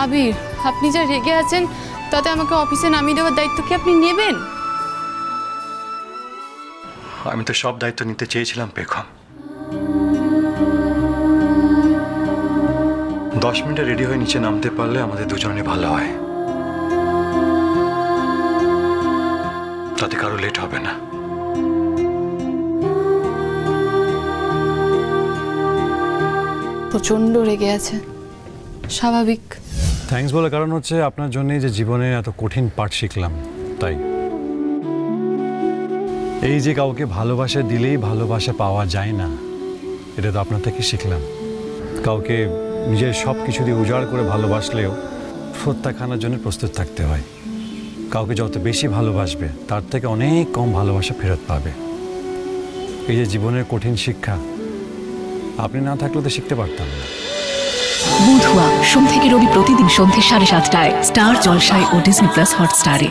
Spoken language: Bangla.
আবির, আপনি যা রেগে আছেন তাতে আমাকে অফিসে নামিয়ে দেওয়ার দায়িত্ব কি আপনি নেবেন? আমি তো সব দায়িত্ব নিতে চেয়েছিলাম পেখম। 10 মিনিটে রেডি হয়ে নিচে নামতে পারলে আমাদের দুজনের ভালো হয়, তাতে কারো লেট হবে না। প্রচন্ড রেগে আছে, স্বাভাবিক। থ্যাঙ্কস বলার কারণ হচ্ছে আপনার জন্যই যে জীবনে এত কঠিন পাঠ শিখলাম, তাই। এই যে কাউকে ভালোবাসা দিলেই ভালোবাসা পাওয়া যায় না, এটা তো আপনার থেকে শিখলাম। কাউকে নিজের সব কিছু দিয়ে উজাড় করে ভালোবাসলেও প্রত্যাখ্যানের জন্য প্রস্তুত থাকতে হয়। কাউকে যত বেশি ভালোবাসবে তার থেকে অনেক কম ভালোবাসা ফেরত পাবে। এই যে জীবনের কঠিন শিক্ষা, আপনি না থাকলে তো শিখতে পারতাম না। বুধুয়া সোম থেকে রবি প্রতিদিন সন্ধ্যে 7:30টায় স্টার জলসায় ও ডিজনি প্লাস হটস্টারে।